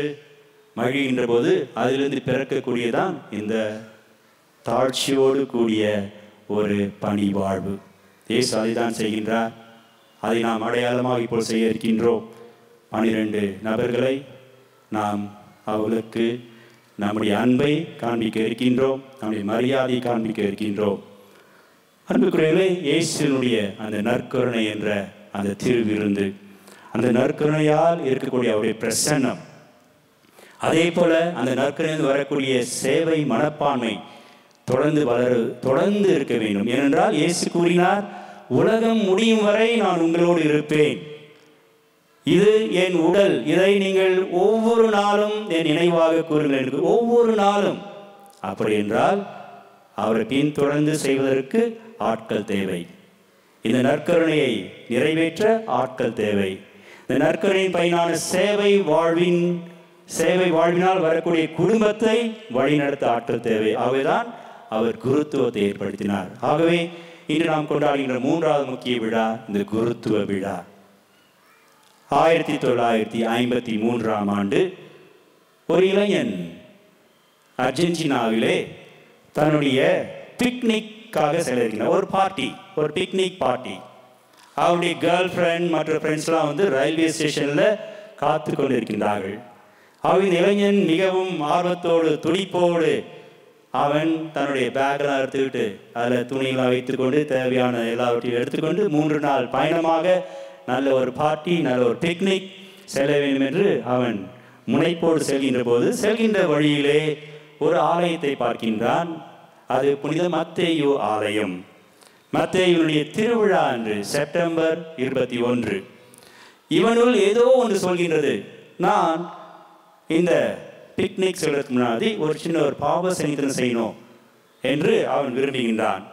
மகிழ்கின்ற போது அதிலிருந்து பிறக்கக்கூடியதான் இந்த தாழ்ச்சியோடு கூடிய ஒரு பணி வாழ்வு. இயேசு அதைதான் செய்கின்றார். அதை நாம் அடையாளமாக இப்போ செய்ய இருக்கின்றோம். 12 நபர்களை நாம் அவர்களுக்கு நம்முடைய அன்பை காண்பிக்க இருக்கின்றோம், நம்முடைய மரியாதையை காண்பிக்க இருக்கின்றோம். அன்புக்குரியவர்களே, இயேசுனுடைய அந்த நற்கருணை என்ற அந்த திருவிருந்து, அந்த நற்கருணையால் இருக்கக்கூடிய அவருடைய பிரசன்னம், அதே போல அந்த நற்கருணையில் வரக்கூடிய சேவை மனப்பான்மை தொடர்ந்து இருக்க வேண்டும். ஏனென்றால் இயேசு கூறினார், உலகம் முடியும் வரை நான் உங்களோடு இருப்பேன், இது என் உடல், இதை நீங்கள் ஒவ்வொரு நாளும் என் நினைவாக கூறுங்கள் என்று. ஒவ்வொரு நாளும். அப்படி என்றால் அவரை பின்தொடர்ந்து செய்வதற்கு ஆட்கள் தேவை. இந்த நற்கருணையை நிறைவேற்ற ஆட்கள் தேவை. இந்த நற்கருணையின் பயனான சேவை வாழ்வினால் வரக்கூடிய குடும்பத்தை வழிநடத்த ஆட்கள் தேவை. ஆகவேதான் அவர் குருத்துவத்தை ஏற்படுத்தினார். ஆகவே இன்று நாம் கொண்டாடுகின்ற 3வது முக்கிய விழா இந்த குருத்துவ விழா. 1953ஆம் ஆண்டு ஒரு இளைஞன் அர்ஜென்டினாவிலே தன்னுடைய பிக்னிக்காக செல்கிறார். ஒரு பிக்னிக் பார்ட்டி. அவருடைய கேர்ள் ஃப்ரெண்ட் மற்ற ஃப்ரெண்ட்ஸ்லாம் வந்து ரயில்வே ஸ்டேஷனில் காத்து கொண்டு இருக்கின்றார்கள். அவன் இளைஞன் மிகவும் ஆர்வத்தோடு துடிப்போடு அவன் தன்னுடைய பேக்கெல்லாம் எடுத்துக்கிட்டு அதில் துணியெல்லாம் வைத்துக்கொண்டு தேவையான எல்லாவற்றையும் எடுத்துக்கொண்டு 3 நாள் பயணமாக நல்ல ஒரு பார்ட்டி, நல்ல ஒரு பிக்னிக் செல்ல வேண்டும் என்று அவன் முனைப்போடு செல்கின்ற வழியிலே ஒரு ஆலயத்தை பார்க்கின்றான். அது புனித மத்தேயு ஆலயம். மத்தேயுடைய திருவிழா அன்று செப்டம்பர் 21. இவனுள் ஏதோ ஒன்று சொல்கின்றது, நான் இந்த பிக்னிக் செல்வதற்கு முன்னாடி ஒரு சின்ன ஒரு பாவ சங்கீதம் செய்யணும் என்று அவன் விரும்புகின்றான்.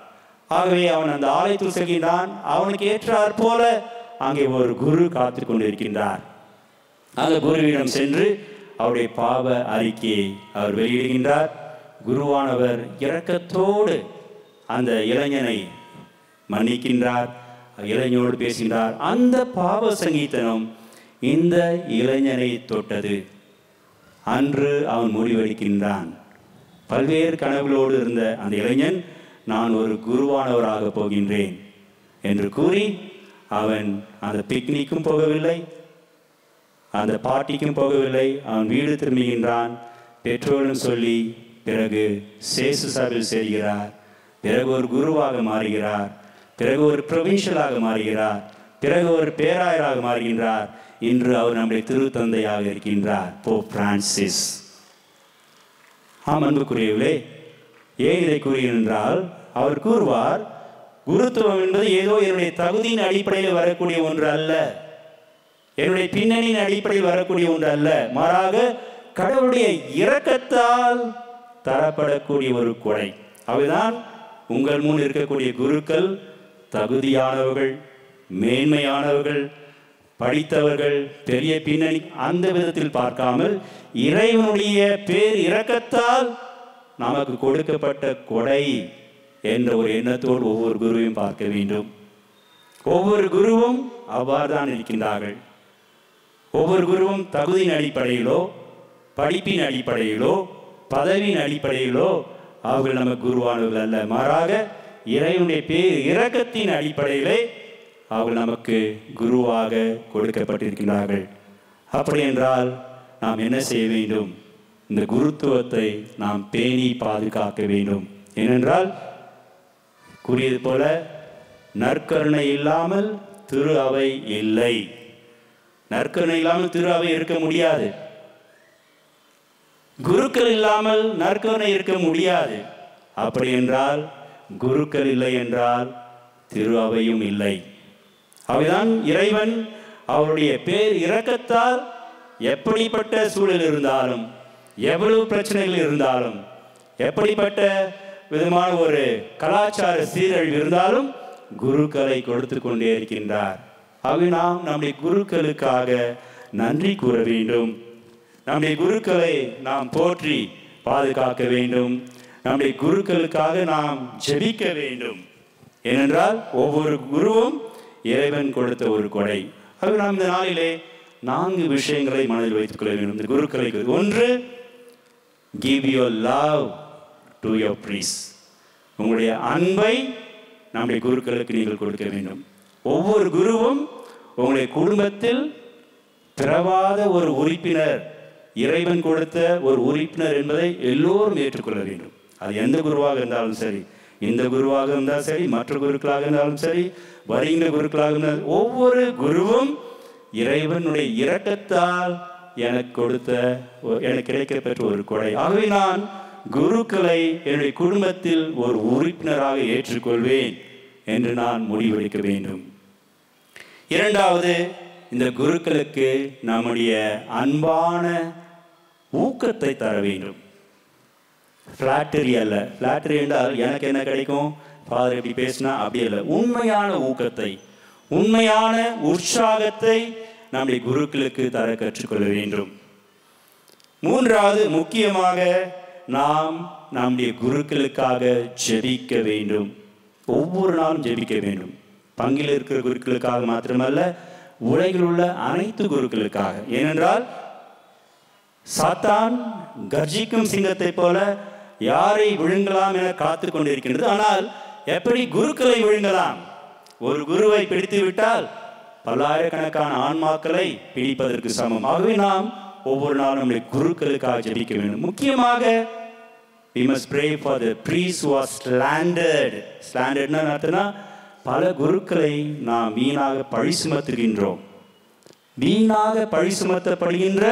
ஆகவே அவன் அந்த ஆலயத்தில் செல்கின்றான். அவனுக்கு ஏற்றாற் போல அங்கே ஒரு குரு காத்து கொண்டிருக்கின்றார். அந்த குருவிடம் சென்று அவருடைய பாவ அறிக்கையை அவர் வெளியிடுகின்றார். குருவானவர் இரக்கத்தோடு அந்த இளைஞனை மன்னிக்கின்றார், இளைஞனோடு பேசுகின்றார். அந்த பாவ சங்கீதனம் இந்த இளைஞனை தொட்டது. அன்று அவன் முடிவெடுக்கின்றான். பல்வேறு கனவுகளோடு இருந்த அந்த இளைஞன், நான் ஒரு குருவானவராக போகின்றேன் என்று கூறி அவன் அந்த பிக்னிக்கும் போகவில்லை, அந்த பார்ட்டிக்கும் போகவில்லை. அவன் வீடு திரும்புகின்றான். பெற்றோரும் சொல்லி பிறகு சேசு சபையில் சேர்கிறார். பிறகு ஒரு குருவாக மாறுகிறார். பிறகு ஒரு ப்ரொவின்ஷியலாக மாறுகிறார். பிறகு ஒரு பேராயராக மாறுகின்றார். இன்று அவர் நம்முடைய திருத்தந்தையாக இருக்கின்றார், போப் பிரான்சிஸ். அன்புக்குரியவர்களே, ஏன் இதை கூறுகின்றால் அவர் கூறுவார், குருத்துவம் என்பது ஏதோ என்னுடைய தகுதியின் அடிப்படையில் வரக்கூடிய ஒன்று அல்ல, என்னுடைய பின்னணியின் அடிப்படையில் வரக்கூடிய ஒன்று அல்ல, மாறாக கடவுளுடைய இரக்கத்தால் தரப்படக்கூடிய ஒரு கொடை. அவைதான் உங்கள் முன் இருக்கக்கூடிய குருக்கள் தகுதியானவர்கள், மேன்மையானவர்கள், படித்தவர்கள், பெரிய பின்னணி, அந்த விதத்தில் பார்க்காமல் இறைவனுடைய பேர் இரக்கத்தால் நமக்கு கொடுக்கப்பட்ட கொடை என்ற ஒரு எண்ணத்தோடு ஒவ்வொரு குருவையும் பார்க்க வேண்டும். ஒவ்வொரு குருவும் அவ்வாறு தான் இருக்கின்றார்கள். ஒவ்வொரு குருவும் தகுதியின் அடிப்படையிலோ, படிப்பின் அடிப்படையிலோ, பதவியின் அடிப்படையிலோ அவர்கள் நமக்கு குருவானவர்கள் அல்ல. மாறாக இறைவனுடைய பேர் இரக்கத்தின் அடிப்படையிலே அவர்கள் நமக்கு குருவாக கொடுக்கப்பட்டிருக்கிறார்கள். அப்படி என்றால் நாம் என்ன செய்ய வேண்டும்? இந்த குருத்துவத்தை நாம் பேணி பாதுகாக்க வேண்டும். ஏனென்றால் கூறியது போல நற்கருணை இல்லாமல் திரு அவை இல்லை. நற்கருணை இல்லாமல் திரு அவை இருக்க முடியாது. குருக்கள் இல்லாமல் நற்கருணை இருக்க முடியாது. அப்படி என்றால் குருக்கள் இல்லை என்றால் திரு அவையும் இல்லை. அவைதான் இறைவன் அவருடைய பேர் இரக்கத்தால் எப்படிப்பட்ட சூழல் இருந்தாலும், எவ்வளவு பிரச்சனைகள் இருந்தாலும், எப்படிப்பட்ட விதமான ஒரு கலாச்சார சீரழிவு இருந்தாலும் குருக்களை கொடுத்து கொண்டே இருக்கின்றார். அவை நாம் நம்முடைய குருக்களுக்காக நன்றி கூற வேண்டும். நம்முடைய குருக்களை நாம் போற்றி பாதுகாக்க வேண்டும். நம்முடைய குருக்களுக்காக நாம் ஜெபிக்க வேண்டும். ஏனென்றால் ஒவ்வொரு குருவும் இறைவன் கொடுத்த ஒரு கொடை. அது நாம் இந்த நாளிலே 4 விஷயங்களை மனதில் வைத்துக் கொள்ள வேண்டும். இந்த குருக்களை, ஒன்று, give your love to your priest. உங்களுடைய அன்பை நம்முடைய குருக்களுக்கு நீங்கள் கொடுக்க வேண்டும். ஒவ்வொரு குருவும் உங்களுடைய குடும்பத்தில் பிறவாத ஒரு உறுப்பினர், இறைவன் கொடுத்த ஒரு உறுப்பினர் என்பதை எல்லோரும் ஏற்றுக்கொள்ள வேண்டும். அது எந்த குருவாக இருந்தாலும் சரி, இந்த குருவாக இருந்தாலும் சரி, மற்ற குருக்களாக இருந்தாலும் சரி, வருகின்ற குருக்களாக இருந்தாலும், ஒவ்வொரு குருவும் இறைவனுடைய இரக்கத்தால் எனக்கு கிடைக்கப்பெற்ற ஒரு கொடை. ஆகவே நான் குருக்களை என்னுடைய குடும்பத்தில் ஒரு உறுப்பினராக ஏற்றுக்கொள்வேன் என்று நான் முடிவெடுக்க வேண்டும். இரண்டாவது, இந்த குருக்களுக்கு நம்முடைய அன்பான ஊக்கத்தை தர வேண்டும். ஃப்ளாட்டரி அல்ல. ஃப்ளாட்டரி என்றால் எனக்கு என்ன கிடைக்கும், ஃபாதர் எப்படி பேசினா அப்படி அல்ல. உண்மையான ஊக்கத்தை, உண்மையான உற்சாகத்தை நம்முடைய குருக்களுக்கு தர கற்றுக்கொள்ள வேண்டும். மூன்றாவது, முக்கியமாக நாம் நம்முடைய குருக்களுக்காக ஜெபிக்க வேண்டும். ஒவ்வொரு நாளும் ஜெபிக்க வேண்டும். பங்கில் இருக்கிற குருக்களுக்காக மாத்திரமல்ல, உலகில் உள்ள அனைத்து குருக்களுக்காக. ஏனென்றால் சாத்தான் கர்ஜிக்கும் சிங்கத்தை போல யாரை விழுங்கலாம் என காத்து கொண்டிருக்கின்றது. ஆனால் எப்படி குருக்களை விழுங்கலாம்? ஒரு குருவை பிடித்து விட்டால் பல்லாயிரக்கணக்கான ஆன்மாக்களை பிடிப்பதற்கு சமம். ஆகவே நாம் ஒவ்வொரு நாளும் நம்முடைய குருக்களுக்காக ஜெபிக்க வேண்டும். முக்கியமாக we must pray for the priests who are slandered. Slandered அர்த்தம்னா பல குருக்களை நாம் வீணாக பழி சுமத்துகின்றோம். வீணாக பழி சுமத்தப்படுகின்ற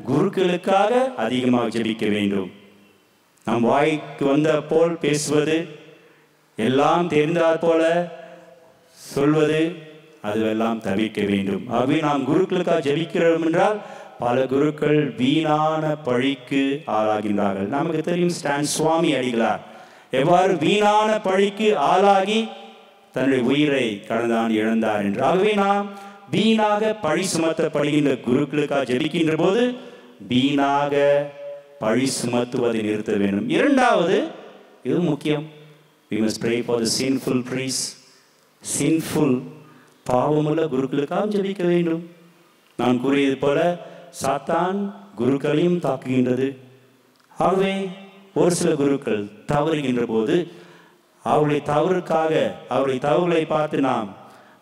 குருக்களுக்காக அதிகமாக ஜெபிக்க வேண்டும். நம் வாய்க்கு வந்த போல் பேசுவது, எல்லாம் தெரிந்தாற் போல சொல்வது, அதுவெல்லாம் தவிர்க்க வேண்டும். ஆகவே நாம் குருக்களுக்காக ஜெபிக்கிறோம் என்றால் பல குருக்கள் வீணான பழிக்கு ஆளாகின்றார்கள். நமக்கு தெரியும் ஸ்டான் சுவாமி அடிகளார் எவ்வாறு வீணான பழிக்கு ஆளாகி தன்னுடைய உயிரை கடந்த ஆண்டு இழந்தார் என்று. ஆகவே நாம் வீணாக பழி சுமத்தப்படுகின்ற குருக்களுக்காக ஜெபிக்கின்ற போது வீணாக பழி சுமத்துவதை நிறுத்த வேண்டும். இரண்டாவது, இது முக்கியம், we must pray for the sinful priests. sinful பாவமுள்ள குருக்களுக்காக ஜெபிக்க வேண்டும். நான் கூறியது போல சாத்தான் குருக்களையும் தாக்குகின்றது. ஆகவே ஒரு சில குருக்கள் தவறுகின்ற போது அவருடைய தவறுக்காக, அவருடைய தவறுகளை பார்த்து நாம்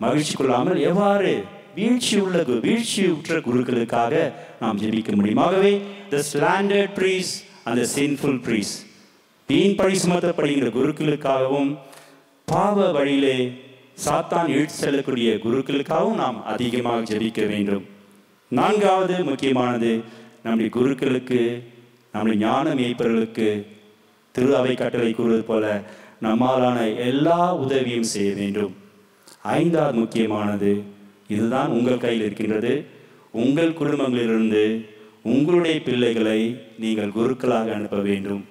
மகிழ்ச்சி கொள்ளாமல் எவ்வாறு வீழ்ச்சியுற்ற குருக்களுக்காக நாம் ஜெபிக்க முடியும். ஆகவே the slandered priests and the sinful priests, வீண் பழி சுமத்தப்படுகின்ற குருக்களுக்காகவும் பாவ வழியிலே சாத்தான் இழுத்து செல்லக்கூடிய குருக்களுக்காகவும் நாம் அதிகமாக ஜெபிக்க வேண்டும். நான்காவது முக்கியமானது, நம்முடைய குருக்களுக்கு, நம்முடைய ஞான மேய்ப்பர்களுக்கு திரு அவை கட்டளை கூறுவது போல நம்மாலான எல்லா உதவியும் செய்ய வேண்டும். ஐந்தாவது முக்கியமானது, இதுதான் உங்கள் கையில் இருக்கின்றது. உங்கள் குடும்பங்களிலிருந்து உங்களுடைய பிள்ளைகளை நீங்கள் குருக்களாக அனுப்ப வேண்டும்.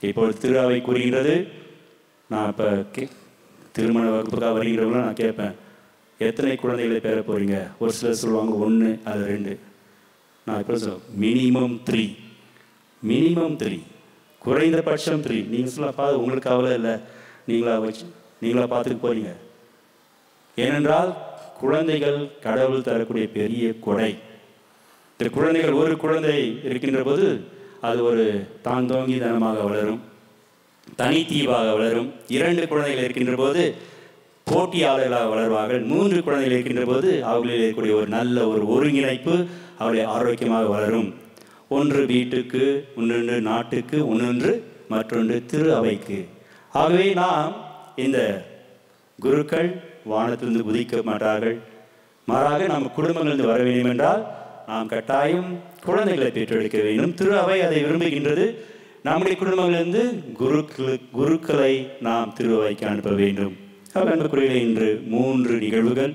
இப்பொழுது திரு அவை கூறுகின்றது. நான் இப்போ திருமண வகுப்புக்காக வருகிறவங்களும் நான் கேட்பேன், எத்தனை குழந்தைகளை பெற போகிறீங்க? ஒரு சிலர் சொல்லுவாங்க 1 அது 2. நான் இப்போ மினிமம் 3, மினிமம் 3, குறைந்தபட்சம் 3. நீங்கள் சொல்லப்பா உங்களுக்கு கவலை இல்லை, நீங்களா பார்த்துட்டு போறீங்க. ஏனென்றால் குழந்தைகள் கடவுள் தரக்கூடிய பெரிய கொடை. இந்த குழந்தைகள், ஒரு குழந்தை இருக்கின்ற போது அது ஒரு தாந்தோங்கி தனமாக வளரும், தனித்தீவாக வளரும். 2 குழந்தைகள் இருக்கின்ற போது போட்டியாளர்களாக வளர்வார்கள். 3 குழந்தைகள் இருக்கின்ற போது அவர்களில் இருக்கக்கூடிய ஒரு நல்ல ஒரு ஒருங்கிணைப்பு அவர்களை ஆரோக்கியமாக வளரும். ஒன்று வீட்டுக்கு, ஒன்று நாட்டுக்கு, ஒன்று மற்றொன்று திரு அவைக்கு. ஆகவே நாம் இந்த குருக்கள் வானத்திலிருந்து குதிக்க மாட்டார்கள். மாறாக நம்ம குடும்பங்களிலிருந்து வர வேண்டும் என்றால் நாம் கட்டாயம் குழந்தைகளை பெற்றெடுக்க வேண்டும். திரு அவை அதை விரும்புகின்றது. நம்முடைய குடும்பங்களிலிருந்து குருக்களை நாம் திரு அவைக்கு அனுப்ப வேண்டும். அன்புக்குரியவர்களே, இன்று 3 நிகழ்வுகள்,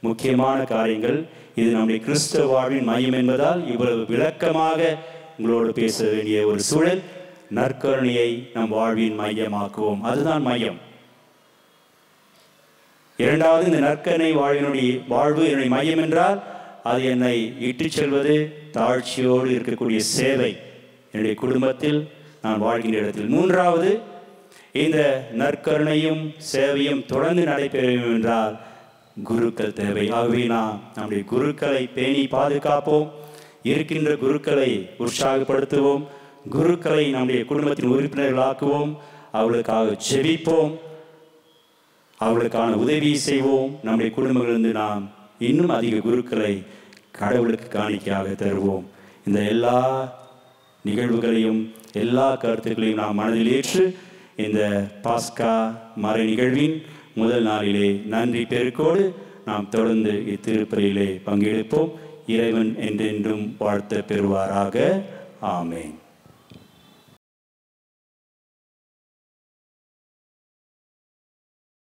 முக்கியமான காரியங்கள். இது நம்முடைய கிறிஸ்தவ வாழ்வின் மையம் என்பதால் இவ்வளவு விளக்கமாக உங்களோடு பேச வேண்டிய ஒரு சூழல். நற்கருணையை நம் வாழ்வின் மையமாக்குவோம், அதுதான் மையம். இரண்டாவது, இந்த நற்கருணை வாழ்வு என்னுடைய மையம் என்றால் அது என்னை இட்டு செல்வது தாழ்ச்சியோடு இருக்கக்கூடிய சேவை என்னுடைய குடும்பத்தில், நான் வாழ்கின்ற இடத்தில். மூன்றாவது, இந்த நற்கருணையும் சேவையும் தொடர்ந்து நடைபெற வேண்டும் என்றால் குருக்கள் தேவை. ஆகவே நாம் நம்முடைய குருக்களை பேணி பாதுகாப்போம், இருக்கின்ற குருக்களை உற்சாகப்படுத்துவோம், குருக்களை நம்முடைய குடும்பத்தின் உறுப்பினர்களாக்குவோம், அவர்களுக்காக ஜெபிப்போம், அவர்களுக்கான உதவி செய்வோம். நம்முடைய குடும்பங்களிலிருந்து நாம் இன்னும் அதிக குருக்களை கடவுளுக்கு காணிக்கையாக தருவோம். இந்த எல்லா நிகழ்வுகளையும் எல்லா கருத்துக்களையும் நாம் மனதில் ஏற்று இந்த பாஸ்கா மறை நிகழ்வின் முதல் நாளிலே நன்றி பெருக்கோடு நாம் தொடர்ந்து இத்திருப்பலியிலே பங்கெடுப்போம். இறைவன் என்றென்றும் வாழ்த்த பெறுவாராக. ஆமேன்.